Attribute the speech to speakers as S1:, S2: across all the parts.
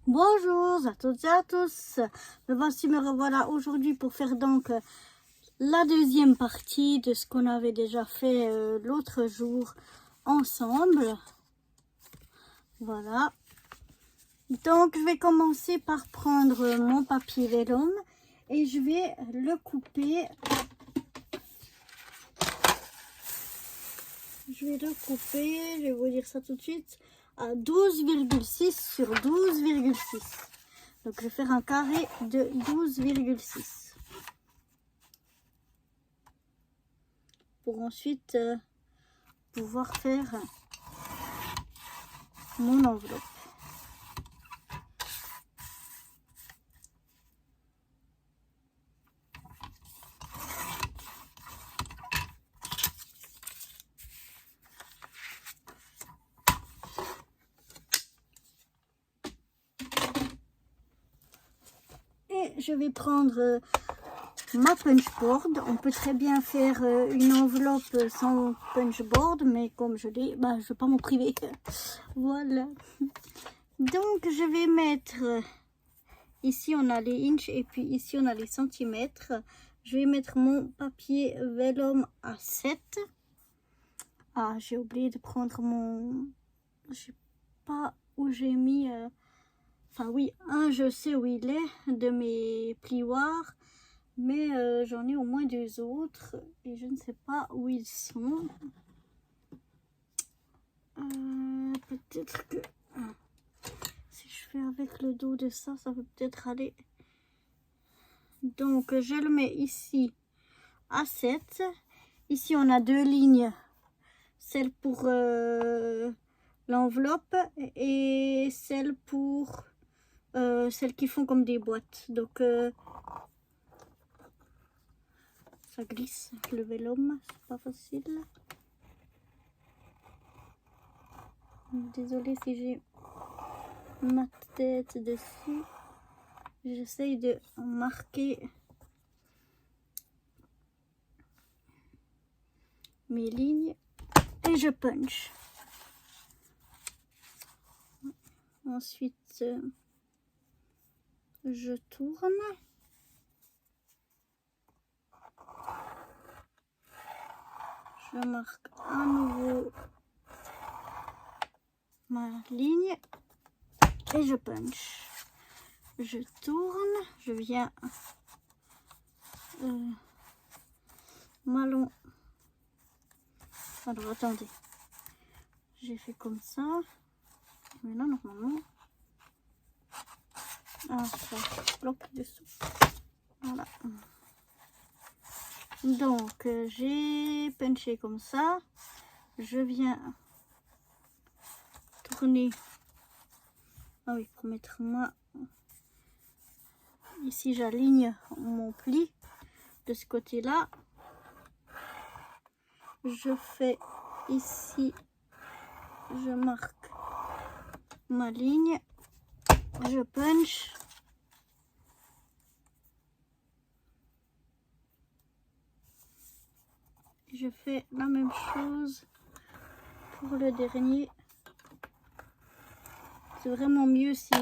S1: Bonjour à toutes et à tous, me revoilà aujourd'hui pour faire donc la deuxième partie de ce qu'on avait déjà fait l'autre jour ensemble. Voilà, donc je vais commencer par prendre mon papier vélum et je vais le couper. Je vais vous dire ça tout de suite, à 12,6 sur 12,6. Donc je vais faire un carré de 12,6. Pour ensuite pouvoir faire mon enveloppe. Et je vais prendre ma punchboard. On peut très bien faire une enveloppe sans punchboard, mais comme je l'ai, je ne vais pas m'en priver. Voilà. Donc je vais mettre, ici on a les inches et puis ici on a les centimètres. Je vais mettre mon papier vélum à 7. Ah, j'ai oublié de prendre mon... Je sais pas où j'ai mis... Enfin oui, je sais où il est de mes plioirs. Mais j'en ai au moins 2 autres. Et je ne sais pas où ils sont. Peut-être que... Si je fais avec le dos de ça, ça peut peut-être aller. Donc je le mets ici à 7. Ici on a 2 lignes. Celle pour l'enveloppe et celle pour celles qui font comme des boîtes. Donc ça glisse le vélum, c'est pas facile. Désolée si j'ai ma tête dessus. J'essaye de marquer mes lignes et je punch. Ensuite je tourne. Je marque à nouveau ma ligne et je punch. Je tourne, je viens malon. Alors attendez, j'ai fait comme ça. Maintenant normalement, ça bloque dessous. Voilà. Donc j'ai punché comme ça. Je viens tourner. Ah oui, pour mettre moi. Ici j'aligne mon pli de ce côté-là. Je fais ici, je marque ma ligne, je punch. Je fais la même chose pour le dernier. C'est vraiment mieux si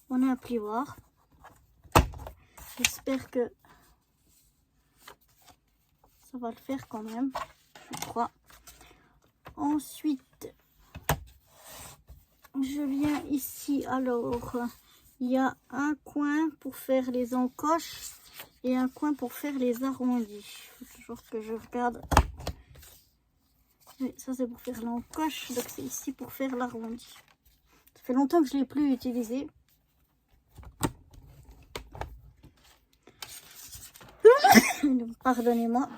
S1: on a un plioir. J'espère que ça va le faire quand même, je crois. Ensuite, je viens ici. Alors, il y a un coin pour faire les encoches et un coin pour faire les arrondis. Il faut toujours que je regarde. Oui, ça c'est pour faire l'encoche, donc c'est ici pour faire l'arrondi. Ça fait longtemps que je ne l'ai plus utilisé. Pardonnez-moi.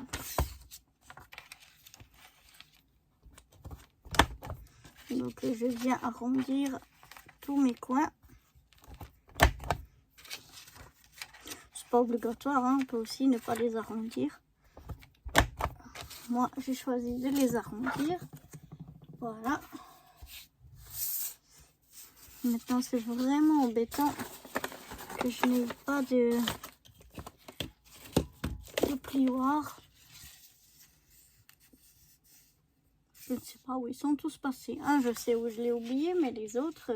S1: Donc je viens arrondir tous mes coins. C'est pas obligatoire, hein, on peut aussi ne pas les arrondir. Moi j'ai choisi de les arrondir. Voilà. Maintenant c'est vraiment embêtant que je n'ai pas de plioir. Je ne sais pas où ils sont tous passés. Je sais où je l'ai oublié, mais les autres,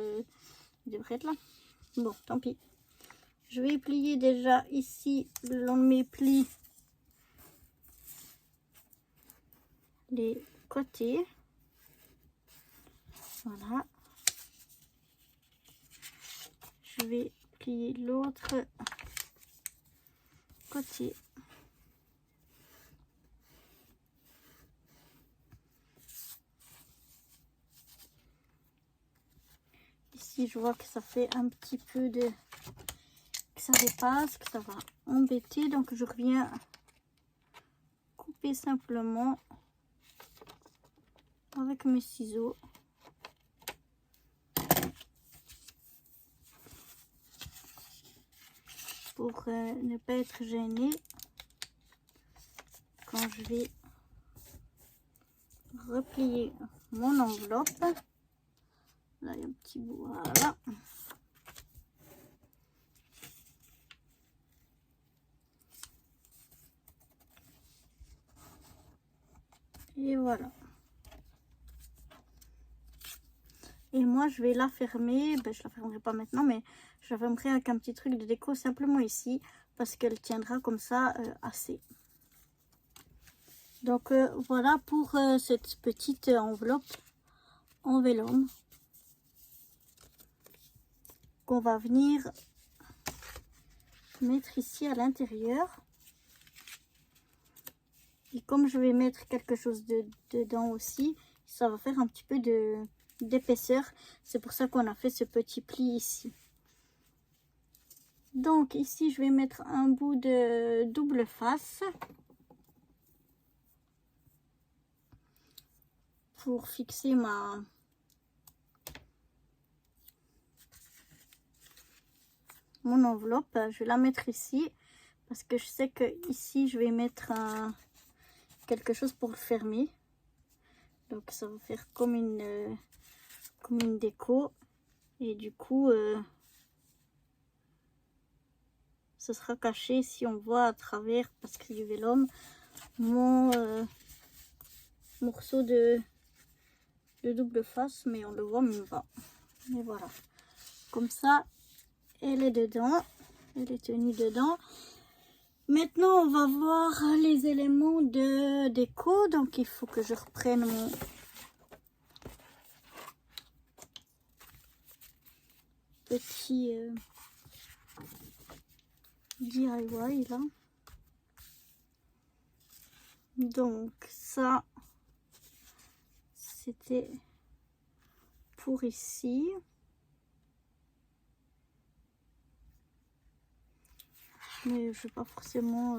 S1: Il devrait être là. Bon, tant pis. Je vais plier déjà ici le long de mes plis les côtés. Voilà. Je vais plier l'autre côté. Ici, je vois que ça fait un petit peu de... que ça dépasse, que ça va embêter. Donc, je reviens couper simplement avec mes ciseaux. Pour ne pas être gênée quand je vais replier mon enveloppe. Là, il y a un petit bout, voilà. Et voilà. Et moi, je vais la fermer. Ben, je la fermerai pas maintenant, mais je la fermerai avec un petit truc de déco simplement ici, parce qu'elle tiendra comme ça assez. Donc voilà pour cette petite enveloppe en vélum qu'on va venir mettre ici à l'intérieur. Et comme je vais mettre quelque chose dedans aussi, ça va faire un petit peu d'épaisseur. C'est pour ça qu'on a fait ce petit pli ici. Donc ici, je vais mettre un bout de double face pour fixer mon enveloppe. Je vais la mettre ici parce que je sais que ici, je vais mettre quelque chose pour le fermer. Donc ça va faire comme une déco. Et du coup, ce sera caché si on voit à travers, parce que c'est du vélum, mon morceau de double face, mais on le voit même pas. Et voilà. Comme ça, elle est dedans. Elle est tenue dedans. Maintenant, on va voir les éléments de déco. Donc, il faut que je reprenne mon petit DIY là. Donc, ça, c'était pour ici. Mais je vais pas forcément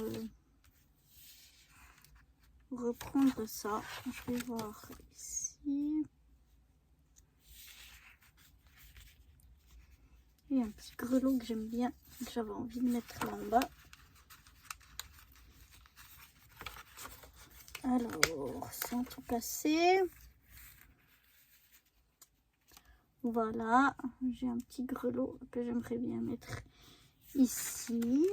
S1: reprendre ça. Je vais voir ici. Il y a un petit grelot que j'aime bien, que j'avais envie de mettre là en bas. Alors, sans tout casser. Voilà, j'ai un petit grelot que j'aimerais bien mettre ici.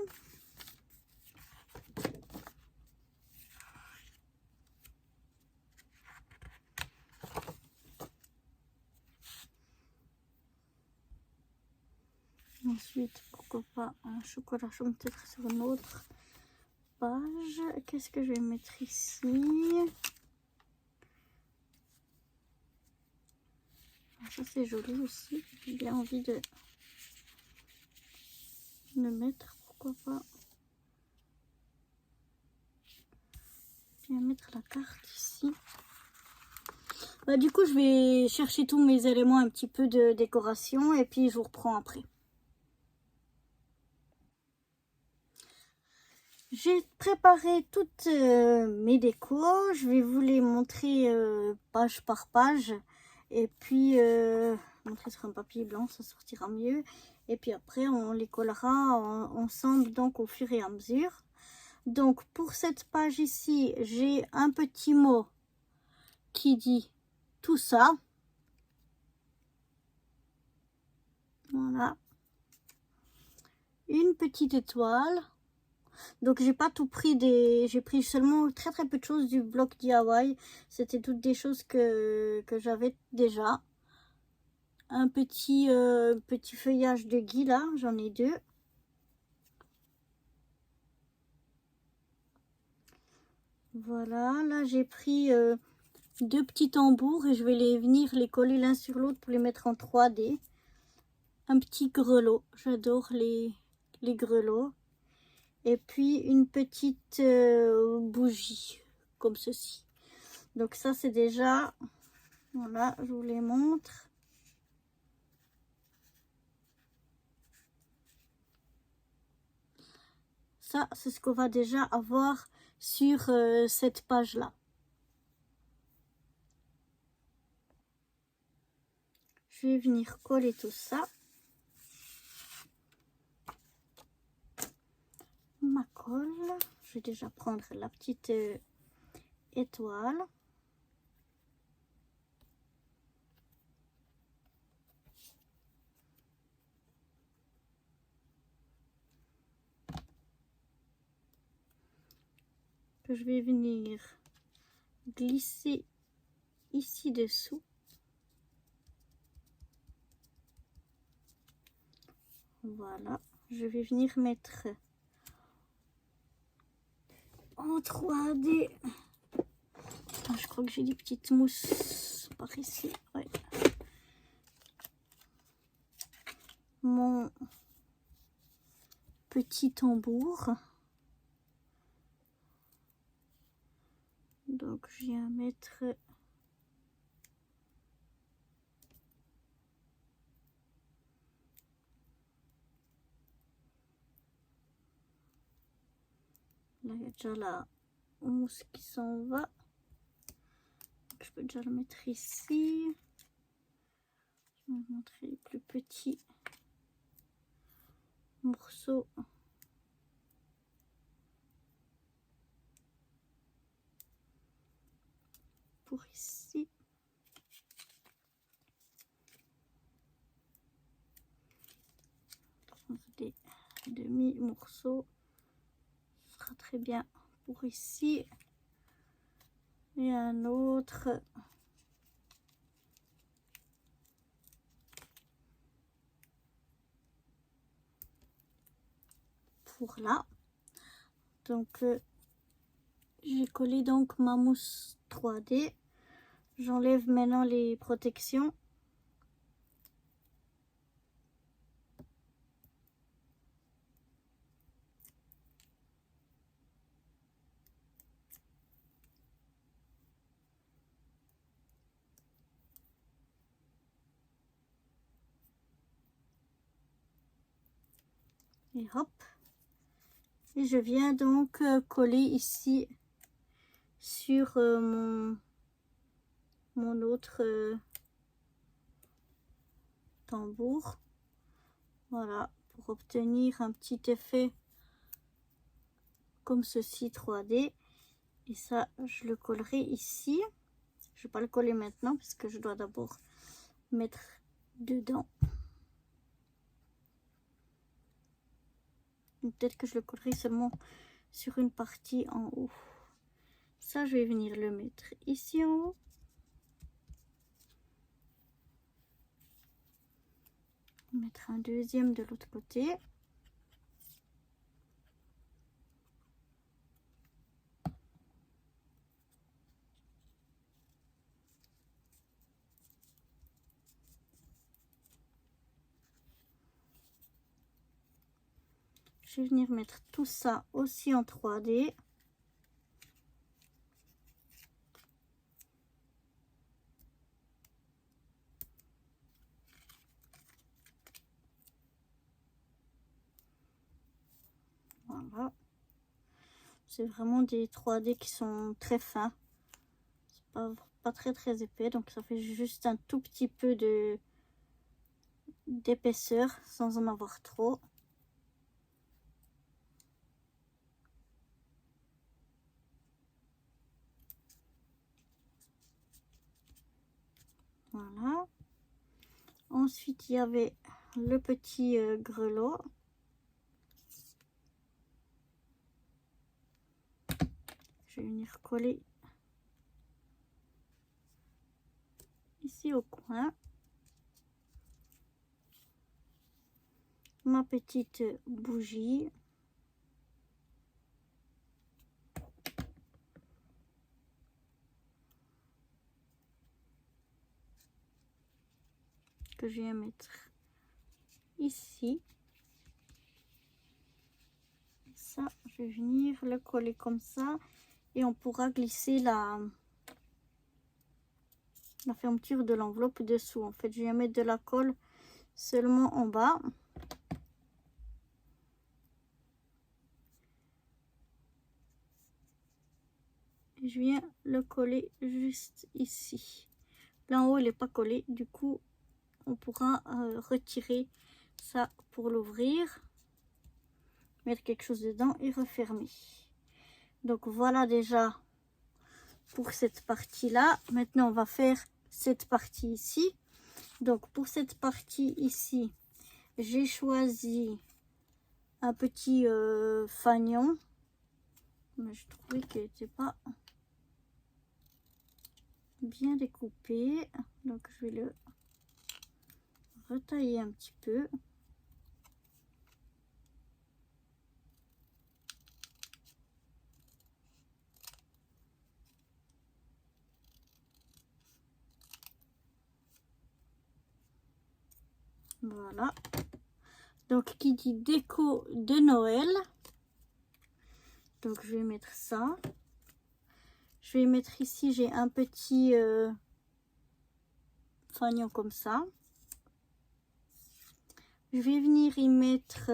S1: Ensuite, pourquoi pas un chocolat chaud peut-être sur une autre page. Qu'est-ce que je vais mettre ici? Ça c'est joli aussi. J'ai bien envie de le mettre, pourquoi pas. Je vais mettre la carte ici. Bah, du coup, je vais chercher tous mes éléments un petit peu de décoration et puis je vous reprends après. J'ai préparé toutes mes décos. Je vais vous les montrer page par page. Et puis, montrer sur un papier blanc, ça sortira mieux. Et puis après, on les collera ensemble donc au fur et à mesure. Donc, pour cette page ici, j'ai un petit mot qui dit tout ça. Voilà. Une petite étoile. Donc j'ai pas tout pris j'ai pris seulement très peu de choses du bloc DIY. C'était toutes des choses que j'avais déjà. un petit feuillage de gui là, j'en ai deux. Voilà, là j'ai pris deux petits tambours et je vais venir les coller l'un sur l'autre pour les mettre en 3D. Un petit grelot, j'adore les grelots. Et puis une petite bougie, comme ceci. Donc ça c'est déjà, voilà, je vous les montre. Ça, c'est ce qu'on va déjà avoir sur cette page-là. Je vais venir coller tout ça. Ma colle. Je vais déjà prendre la petite étoile. Que je vais venir glisser ici dessous. Voilà, je vais venir mettre en 3D. Ah, je crois que j'ai des petites mousses par ici. Ouais. Mon petit tambour. Donc je viens mettre là, il y a déjà la mousse qui s'en va. Donc, je peux déjà le mettre ici. Je vais vous montrer les plus petits morceaux. Pour ici. Prendre des demi-morceaux. Ce sera très bien pour ici. Et un autre. Pour là. Donc j'ai collé donc ma mousse 3D. J'enlève maintenant les protections. Et hop. Et je viens donc coller ici sur mon autre tambour. Voilà, pour obtenir un petit effet comme ceci 3D. Et ça, je le collerai ici. Je ne vais pas le coller maintenant parce que je dois d'abord mettre dedans. Peut-être que je le collerai seulement sur une partie en haut. Ça, je vais venir le mettre ici en haut. Mettre un deuxième de l'autre côté. Je vais venir mettre tout ça aussi en 3D. Voilà. C'est vraiment des 3D qui sont très fins. C'est pas très épais. Donc ça fait juste un tout petit peu d'épaisseur sans en avoir trop. Voilà. Ensuite, il y avait le petit grelot. Je vais venir coller ici au coin. ma petite bougie. Que je vais mettre ici. Ça, je vais venir le coller comme ça et on pourra glisser la fermeture de l'enveloppe dessous. En fait, je vais mettre de la colle seulement en bas. Et je viens le coller juste ici. Là en haut, il n'est pas collé. Du coup, on pourra retirer ça pour l'ouvrir, mettre quelque chose dedans et refermer. Donc voilà déjà pour cette partie là. Maintenant on va faire cette partie ici. Donc pour cette partie ici, j'ai choisi un petit fanion, mais je trouvais qu'il n'était pas bien découpé, donc je vais le retailler un petit peu. Voilà. Donc qui dit déco de Noël, donc je vais mettre ça. Je vais mettre ici, j'ai un petit fanion comme ça. Je vais venir y mettre,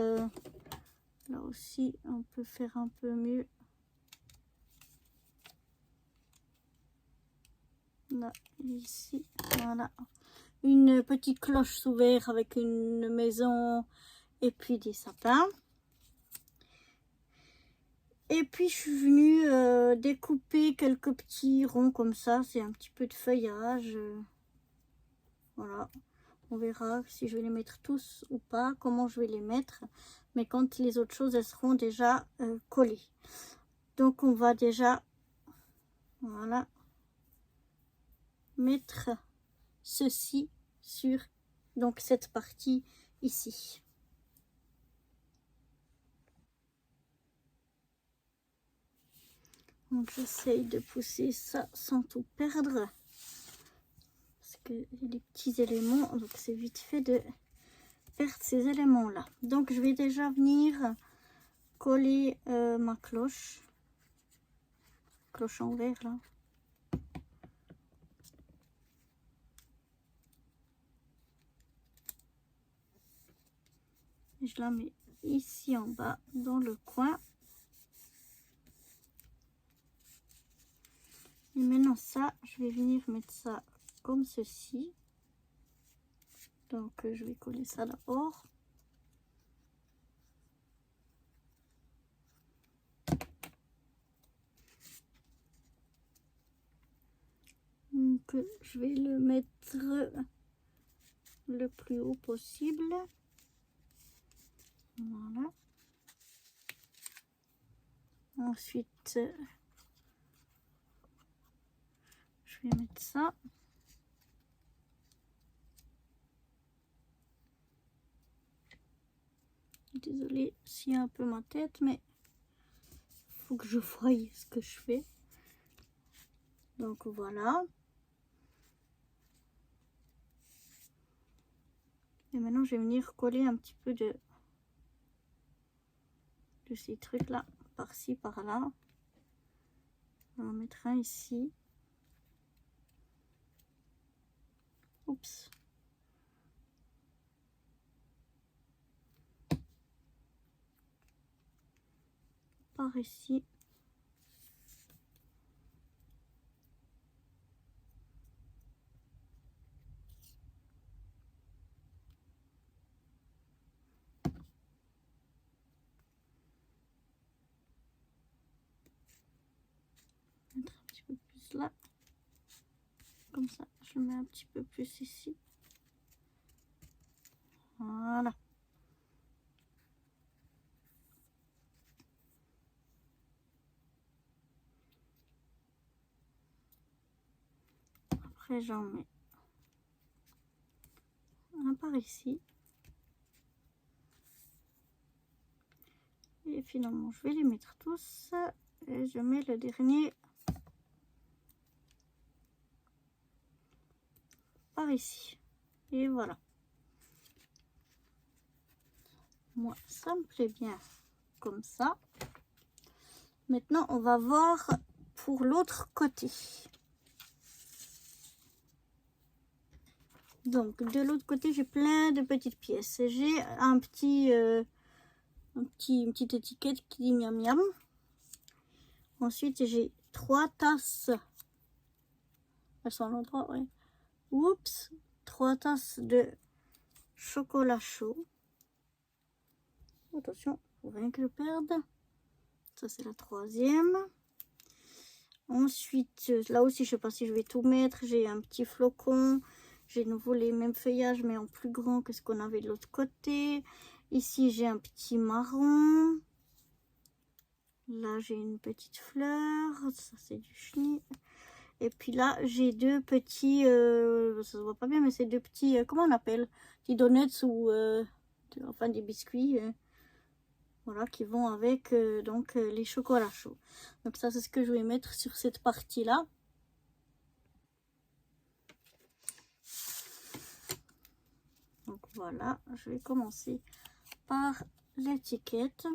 S1: là aussi on peut faire un peu mieux. Là, ici, voilà. Une petite cloche sous verre avec une maison et puis des sapins. Et puis je suis venue découper quelques petits ronds comme ça. C'est un petit peu de feuillage. Voilà. On verra si je vais les mettre tous ou pas, comment je vais les mettre. Mais quand les autres choses, elles seront déjà collées. Donc on va déjà, voilà, mettre ceci sur donc cette partie ici. Donc j'essaye de pousser ça sans tout perdre. Parce que il y a des petits éléments, donc c'est vite fait de perdre ces éléments là. Donc je vais déjà venir coller ma cloche en verre là. Et je la mets ici en bas dans le coin. Et maintenant ça, je vais venir mettre ça comme ceci. Donc je vais coller ça d'abord. Donc je vais le mettre le plus haut possible. Voilà. Ensuite, je vais mettre ça. Désolée s'il y a un peu ma tête, mais il faut que je voie ce que je fais. Donc voilà. Et maintenant, je vais venir coller un petit peu de ces trucs là, par-ci, par-là. On va en mettre un ici. Oups. Par ici. Mettre un petit peu plus là. Comme ça, je le mets un petit peu plus ici. Voilà. Après, j'en mets un par ici. Et finalement, je vais les mettre tous. Et je mets le dernier par ici. Et voilà. Moi, ça me plaît bien comme ça. Maintenant, on va voir pour l'autre côté. Donc, de l'autre côté, j'ai plein de petites pièces. J'ai une petite étiquette qui dit miam miam. Ensuite, j'ai 3 tasses. Elles sont à l'endroit, ouais. Oups, 3 tasses de chocolat chaud. Attention, faut rien que je perde. Ça, c'est la 3e. Ensuite, là aussi, je sais pas si je vais tout mettre. J'ai un petit flocon. J'ai de nouveau les mêmes feuillages, mais en plus grand que ce qu'on avait de l'autre côté. Ici, j'ai un petit marron. Là, j'ai une petite fleur. Ça, c'est du chenille. Et puis là, j'ai 2 petits... ça se voit pas bien, mais c'est 2 petits... comment on appelle? Des donuts ou... enfin, des biscuits. Voilà, qui vont avec donc les chocolats chauds. Donc ça, c'est ce que je vais mettre sur cette partie-là. Donc voilà, je vais commencer par l'étiquette.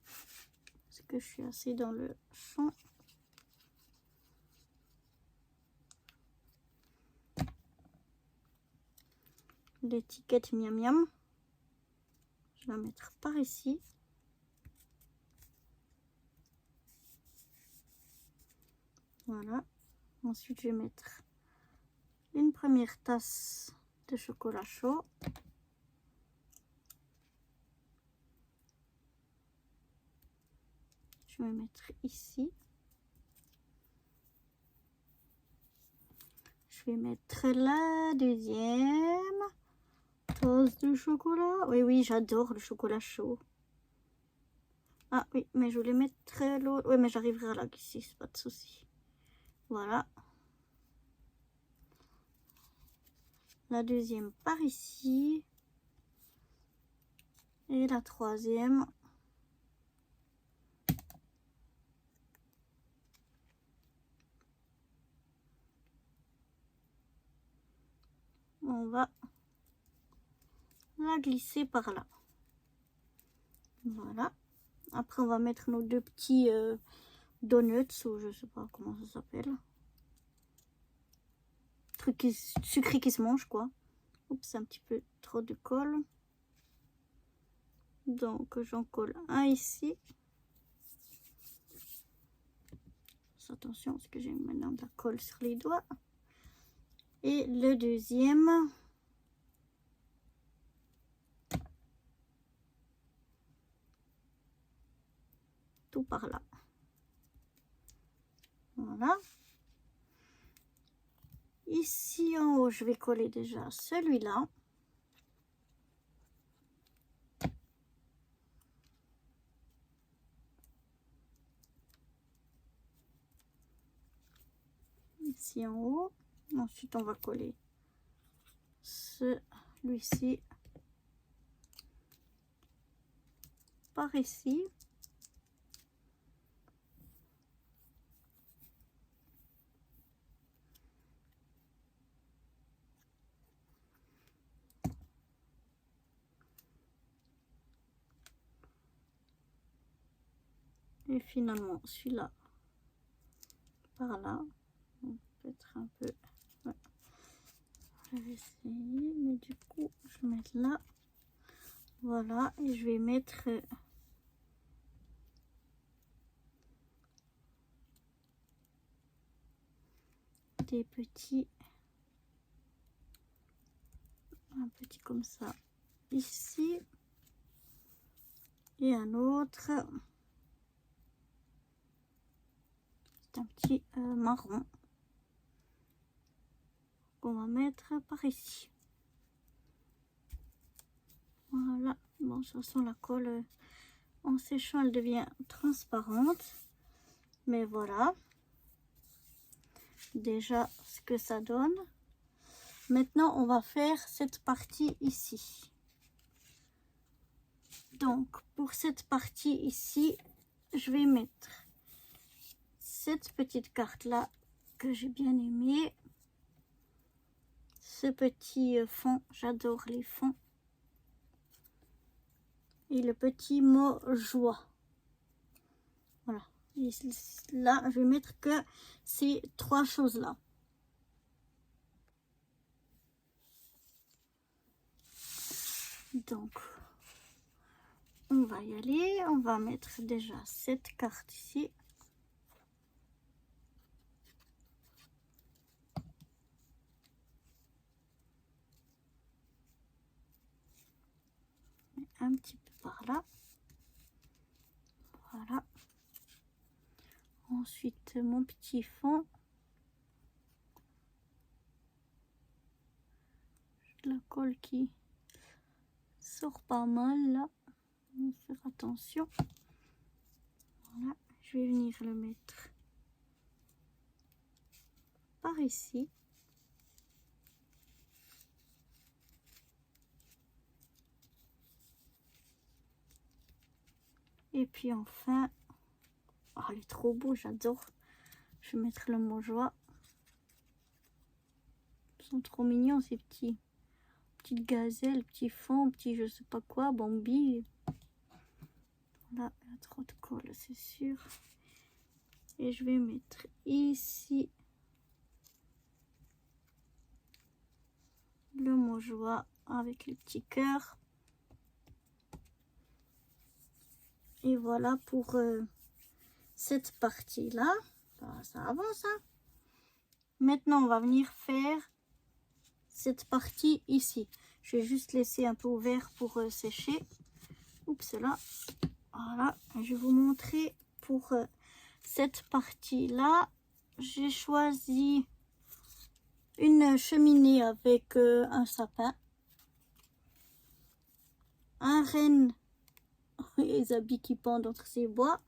S1: Parce que je suis assez dans le champ. L'étiquette miam miam. Je vais la mettre par ici. Voilà. Ensuite, je vais mettre une première tasse de chocolat chaud. Je vais mettre ici. Je vais mettre la 2e tasse de chocolat. Oui, oui, j'adore le chocolat chaud. Ah oui, mais je voulais mettre l'autre. Oui, mais j'arriverai à la glisser, c'est pas de souci. Voilà. La 2e par ici. Et la 3e. On va la glisser par là. Voilà. Après, on va mettre nos 2 petits donuts, ou je sais pas comment ça s'appelle. Truc sucré qui se mange, quoi. Oups, un petit peu trop de colle. Donc, j'en colle un ici. Attention, parce que j'ai maintenant de la colle sur les doigts. Et le 2e. Tout par là. Voilà. Ici en haut, je vais coller déjà celui-là. Ici en haut. Ensuite, on va coller celui-ci par ici. Et finalement, celui-là par là. Peut-être un peu. Ouais. Je vais essayer, mais du coup, je vais mettre là. Voilà, et je vais mettre des petits, un petit comme ça ici, et un autre, c'est un petit marron qu'on va mettre par ici. Voilà, bon, de toute façon la colle en séchant elle devient transparente, mais voilà déjà ce que ça donne. Maintenant on va faire cette partie ici. Donc, pour cette partie ici, je vais mettre cette petite carte-là que j'ai bien aimée. Ce petit fond, j'adore les fonds. Et le petit mot joie. Voilà. Et là, je vais mettre que ces trois choses-là. Donc, on va y aller. On va mettre déjà cette carte ici. Un petit peu par là. Voilà. Ensuite, mon petit fond. La colle qui sort pas mal là. On va faire attention. Voilà. Je vais venir le mettre par ici. Et puis enfin, oh, il est trop beau, j'adore. Je vais mettre le mot joie. Ils sont trop mignons ces petits. Petites gazelles, petits fonds, petits je sais pas quoi, Bambi. Là, il y a trop de colle, c'est sûr. Et je vais mettre ici le mot joie avec les petits cœurs. Et voilà pour cette partie-là. Ça avance, hein. Maintenant, on va venir faire cette partie ici. Je vais juste laisser un peu ouvert pour sécher. Oups, là. Voilà. Je vais vous montrer pour cette partie-là. J'ai choisi une cheminée avec un sapin. Un renne. Les habits qui pendent entre ses bois.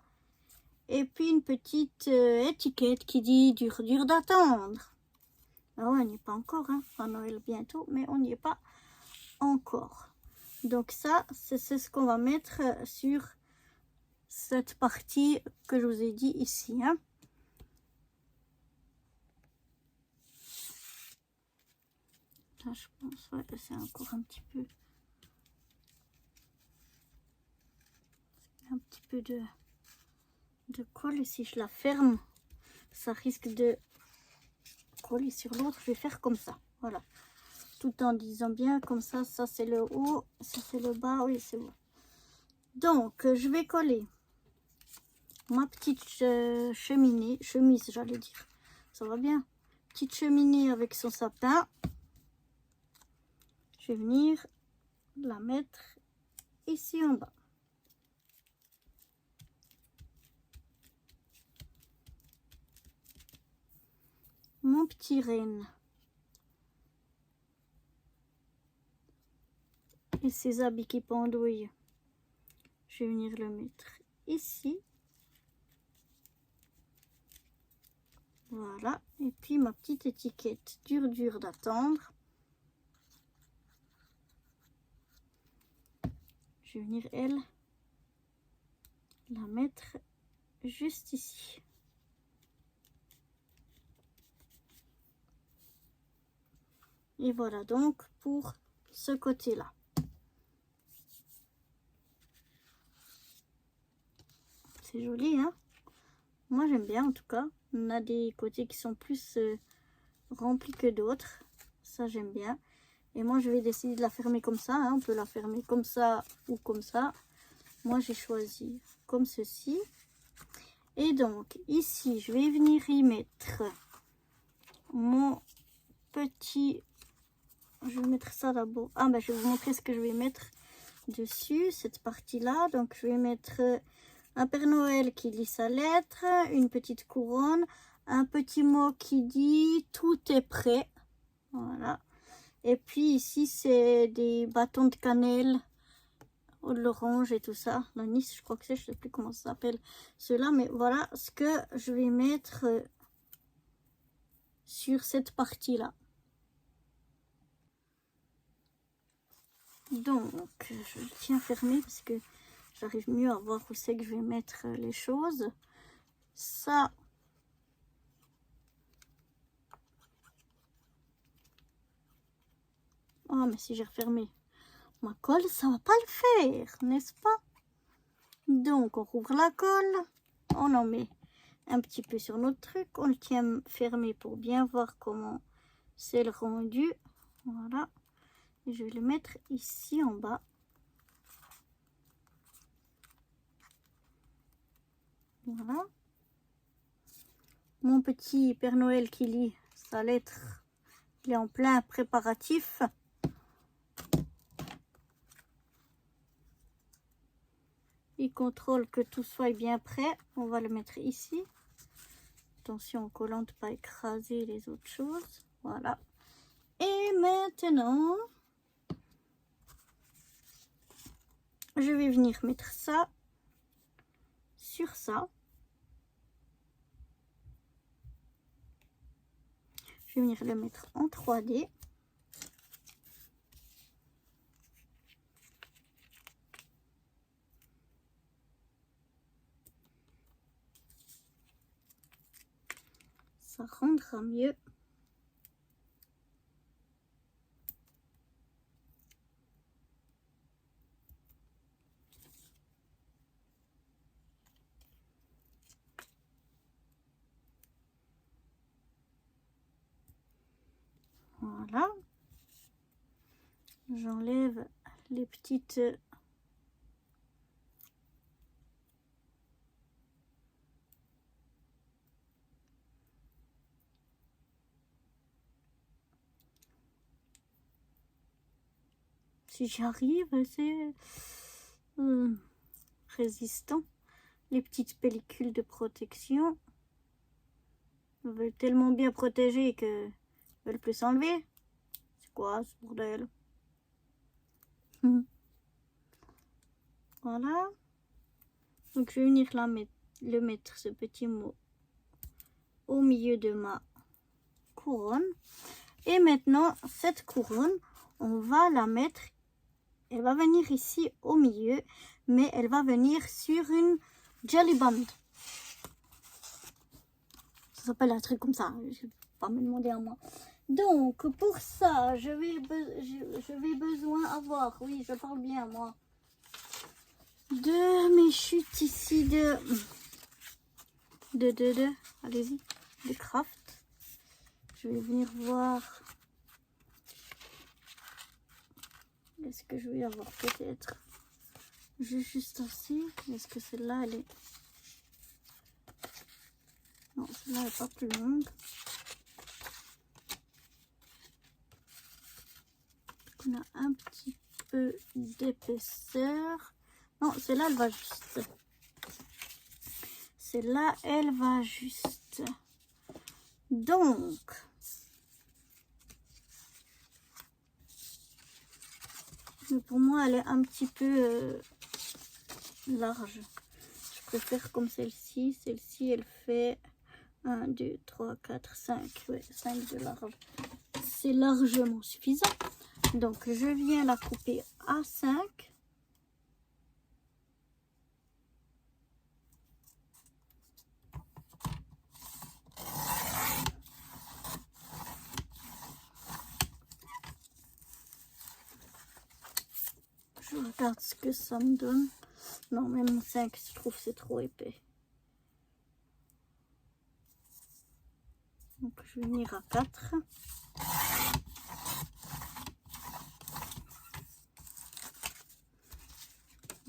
S1: Et puis une petite étiquette qui dit dur d'attendre. Ah ouais, on n'y est pas encore, hein. Enfin, Noël bientôt, mais on n'y est pas encore. Donc ça, c'est ce qu'on va mettre sur cette partie que je vous ai dit ici, hein. Là, je pense ouais, que c'est encore un petit peu de colle. Et si je la ferme, ça risque de coller sur l'autre. Je vais faire comme ça, voilà, tout en disant bien comme ça. Ça c'est le haut, ça c'est le bas. Oui, c'est bon. Donc je vais coller ma petite chemise, j'allais dire, ça va bien, petite cheminée avec son sapin. Je vais venir la mettre ici en bas. Mon petit renne et ses habits qui pendouillent, je vais venir le mettre ici. Voilà. Et puis ma petite étiquette dur d'attendre. Je vais venir, elle, la mettre juste ici. Et voilà donc pour ce côté-là. C'est joli, hein? Moi, j'aime bien en tout cas. On a des côtés qui sont plus remplis que d'autres. Ça, j'aime bien. Et moi, je vais décider de la fermer comme ça, hein. On peut la fermer comme ça ou comme ça. Moi, j'ai choisi comme ceci. Et donc, ici, je vais venir y mettre mon petit... Je vais mettre ça d'abord. Ah, ben, je vais vous montrer ce que je vais mettre dessus, cette partie-là. Donc, je vais mettre un Père Noël qui lit sa lettre, une petite couronne, un petit mot qui dit « Tout est prêt ». Voilà. Et puis, ici, c'est des bâtons de cannelle, de l'orange et tout ça. L'anis, je crois que c'est, je ne sais plus comment ça s'appelle, ceux-là. Mais voilà ce que je vais mettre sur cette partie-là. Donc, je le tiens fermé parce que j'arrive mieux à voir où c'est que je vais mettre les choses. Ça, oh, mais si j'ai refermé ma colle, ça va pas le faire, n'est-ce pas? Donc, on rouvre la colle, on en met un petit peu sur notre truc, on le tient fermé pour bien voir comment c'est le rendu. Voilà, et je vais le mettre ici en bas. Voilà. Mon petit Père Noël qui lit sa lettre, il est en plein préparatif. Il contrôle que tout soit bien prêt. On va le mettre ici. Attention au collant de ne pas écraser les autres choses. Voilà. Et maintenant, je vais venir mettre ça sur ça. Je vais venir le mettre en 3D. Ça rendra mieux. Voilà. J'enlève les petites si j'arrive, c'est résistant. Les petites pellicules de protection veulent tellement bien protéger que veulent plus s'enlever. C'est quoi ce bordel? Voilà. Donc je vais venir là le mettre ce petit mot au milieu de ma couronne. Et maintenant cette couronne, on va la mettre. Elle va venir ici au milieu, mais elle va venir sur une jelly band. Ça s'appelle un truc comme ça. Je vais pas me demander à moi. Donc pour ça, je vais besoin avoir, oui, je parle bien moi, de mes chutes ici allez-y, de craft. Je vais venir voir. Est-ce que je vais avoir peut-être juste assez? Est-ce que celle-là, elle est... Non, celle-là n'est pas plus longue. On a un petit peu d'épaisseur. Non, celle-là, elle va juste. Celle-là, elle va juste. Donc, mais pour moi, elle est un petit peu large. Je préfère comme celle-ci. Celle-ci, elle fait 1, 2, 3, 4, 5. Ouais, 5 de large. C'est largement suffisant. Donc, je viens la couper à 5. Je regarde ce que ça me donne. Non, même 5, je trouve que c'est trop épais. Donc, je vais venir à 4.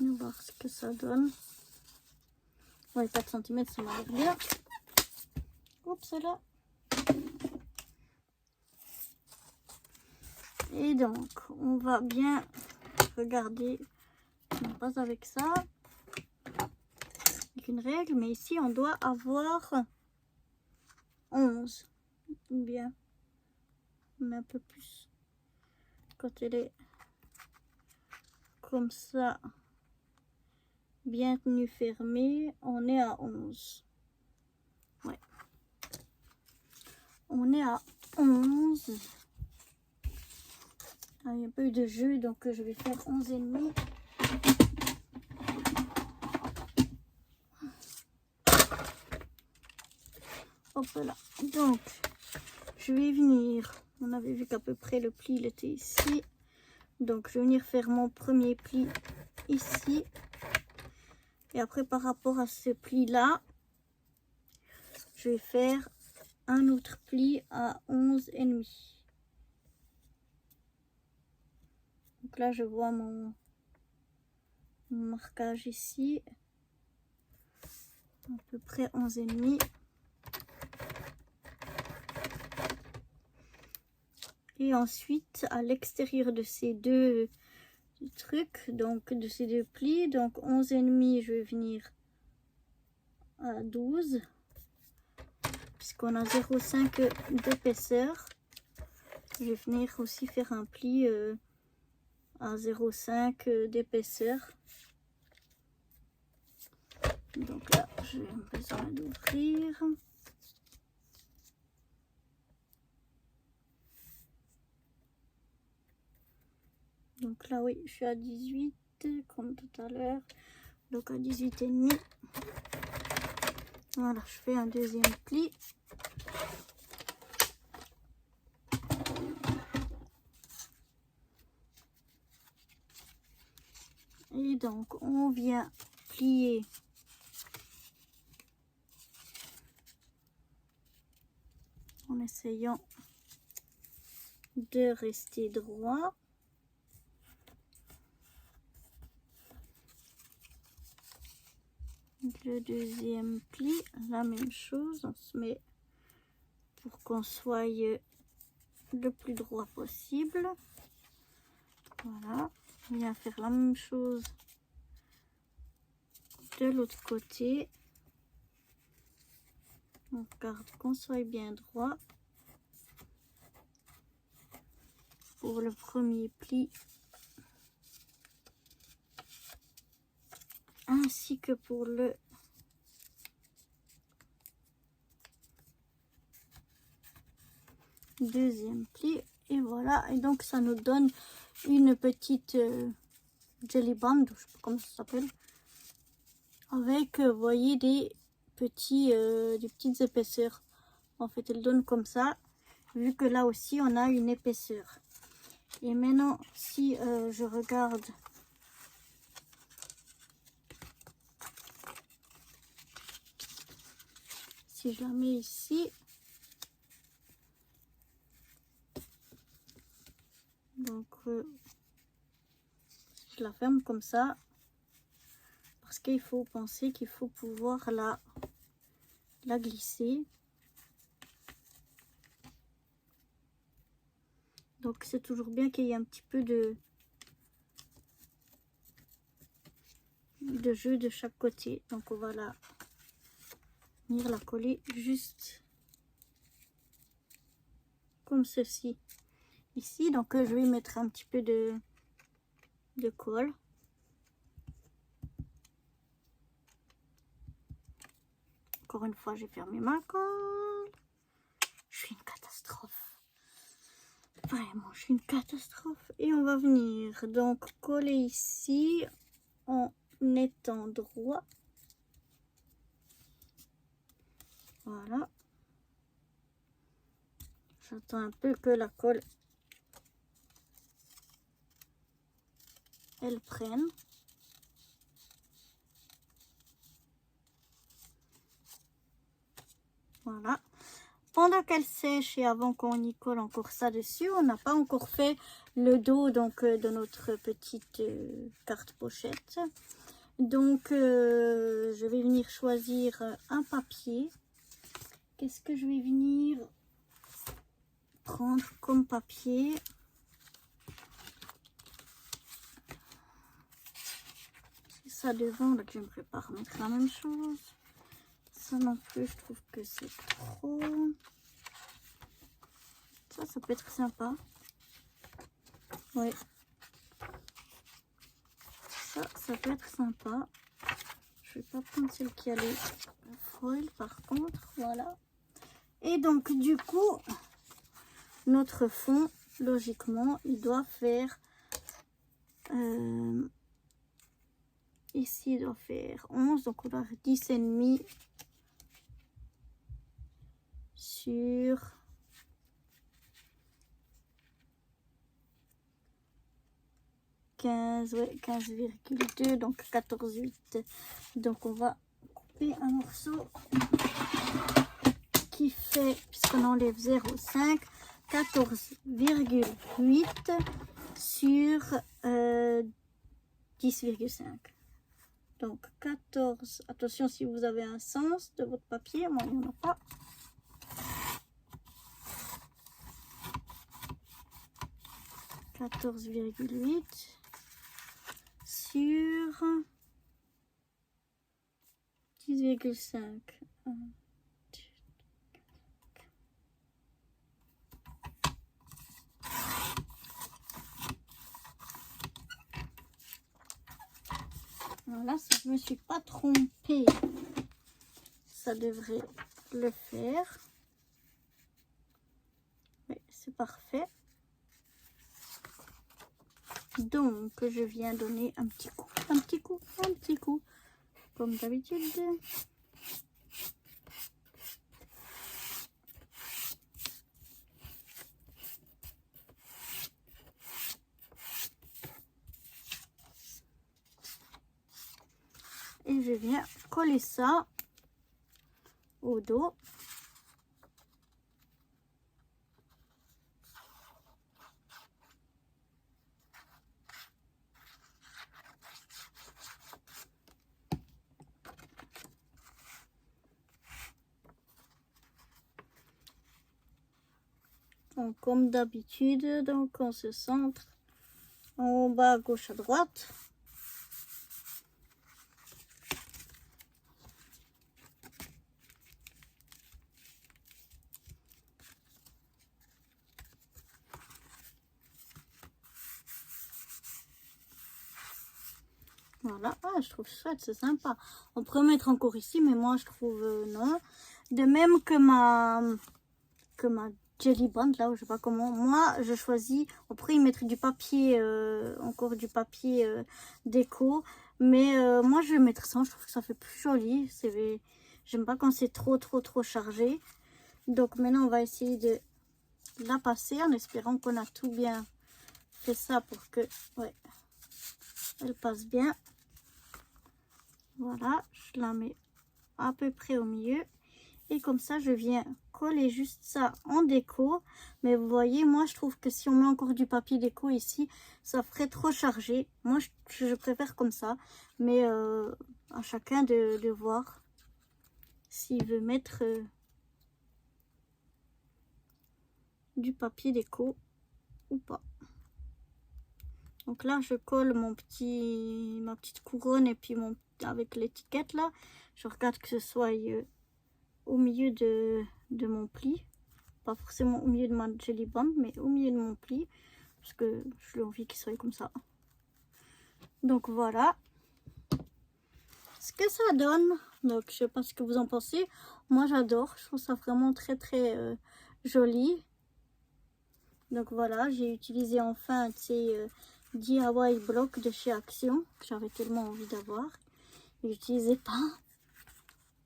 S1: On va voir ce que ça donne. Ouais, 4 cm, ça m'a l'air bien. Oups, là. Et donc, on va bien regarder. Non, pas avec ça. Avec une règle, mais ici, on doit avoir 11. Ou bien, mais un peu plus. Quand elle est comme ça, bien tenue, fermée, on est à 11. Ouais. On est à 11. il y a un peu de jeu, donc je vais faire 11,5. Hop là. Donc, je vais venir. On avait vu qu'à peu près le pli il était ici. Donc, je vais venir faire mon premier pli ici. Et après, par rapport à ce pli-là, je vais faire un autre pli à 11,5. Donc là, je vois mon marquage ici. À peu près 11,5. Et ensuite, à l'extérieur de ces deux trucs, donc de ces deux plis, donc 11,5, je vais venir à 12. Puisqu'on a 0,5 d'épaisseur. Je vais venir aussi faire un pli à 0,5 d'épaisseur. Donc là, j'ai besoin d'ouvrir. Donc là, oui, je suis à 18, comme tout à l'heure. Donc à 18,5. Voilà, je fais un deuxième pli. Et donc, on vient plier en essayant de rester droit. Le deuxième pli, la même chose, on se met pour qu'on soit le plus droit possible. Voilà, on vient faire la même chose de l'autre côté. On garde qu'on soit bien droit. Pour le premier pli, ainsi que pour le deuxième pli. Et voilà, et donc ça nous donne une petite jelly band, je sais pas comment ça s'appelle, avec vous voyez des petites épaisseurs. En fait, elle donne comme ça, vu que là aussi on a une épaisseur. Et maintenant, si je regarde si je la mets ici, donc je la ferme comme ça, parce qu'il faut penser qu'il faut pouvoir la glisser. Donc c'est toujours bien qu'il y ait un petit peu de jeu de chaque côté. Donc on va venir la coller juste comme ceci ici. Donc je vais mettre un petit peu de colle. Encore une fois, j'ai fermé ma colle. Je suis une catastrophe. Vraiment, je suis une catastrophe. Et on va venir donc coller ici en étant droit. Voilà. J'attends un peu que la colle elle prenne. Voilà. Pendant qu'elle sèche et avant qu'on y colle encore ça dessus, on n'a pas encore fait le dos donc de notre petite carte pochette. Donc je vais venir choisir un papier. Qu'est-ce que je vais venir prendre comme papier? C'est ça devant là que j'aimerais pas remettre la même chose. Ça non plus, je trouve que c'est trop. Ça peut être sympa. Ouais. Ça peut être sympa. Je vais pas prendre celle qui a les foil par contre. Voilà. Et donc du coup, notre fond, logiquement, il doit faire... ici, il doit faire 11. Donc, on doit faire 10,5 sur... 15, ouais, 15,2, donc 14,8. Donc, on va couper un morceau qui fait, puisqu'on enlève 0,5, 14,8 sur 10,5. Donc 14, attention si vous avez un sens de votre papier, moi il n'y en a pas. « 14,8 sur 10,5. » Voilà, si je ne me suis pas trompée, ça devrait le faire. Oui, c'est parfait. Donc, je viens donner un petit coup, comme d'habitude. Et je viens coller ça au dos. Donc, comme d'habitude, donc on se centre en bas à gauche à droite. Voilà, ah, je trouve chouette, c'est sympa. On pourrait mettre encore ici, mais moi je trouve non. De même que ma jelly band, là, je sais pas comment. Moi, je choisis, on pourrait y mettre du papier, encore du papier déco. Mais moi, je vais mettre ça, je trouve que ça fait plus joli. J'aime pas quand c'est trop chargé. Donc maintenant, on va essayer de la passer en espérant qu'on a tout bien fait ça pour que, ouais, elle passe bien. Voilà, je la mets à peu près au milieu. Et comme ça, je viens coller juste ça en déco. Mais vous voyez, moi, je trouve que si on met encore du papier déco ici, ça ferait trop chargé. Moi, je préfère comme ça. Mais à chacun de voir s'il veut mettre du papier déco ou pas. Donc là, je colle ma petite couronne et puis avec l'étiquette là. Je regarde que ce soit au milieu de mon pli. Pas forcément au milieu de ma jelly band, mais au milieu de mon pli. Parce que j'ai envie qu'il soit comme ça. Donc voilà ce que ça donne. Donc je sais pas ce que vous en pensez. Moi j'adore. Je trouve ça vraiment très joli. Donc voilà, j'ai utilisé enfin ces DIY blocs de chez Action. Que j'avais tellement envie d'avoir. Je n'utilisais pas.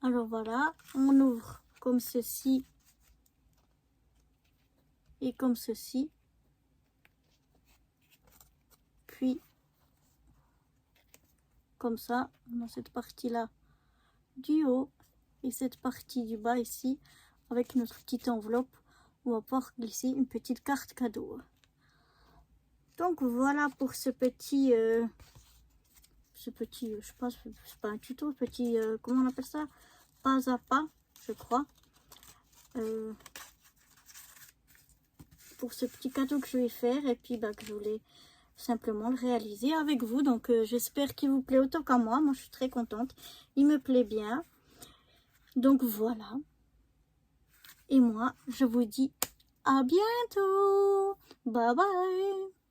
S1: Alors voilà, on ouvre comme ceci. Et comme ceci. Puis comme ça, dans cette partie là du haut et cette partie du bas ici, avec notre petite enveloppe, on va pouvoir glisser une petite carte cadeau. Donc voilà pour ce petit je sais pas, c'est pas un tuto, petit comment on appelle ça, pas à pas, je crois, pour ce petit cadeau que je vais faire. Et puis que je voulais simplement le réaliser avec vous. Donc j'espère qu'il vous plaît autant qu'à moi. Moi je suis très contente, il me plaît bien. Donc voilà, et moi je vous dis à bientôt, bye bye.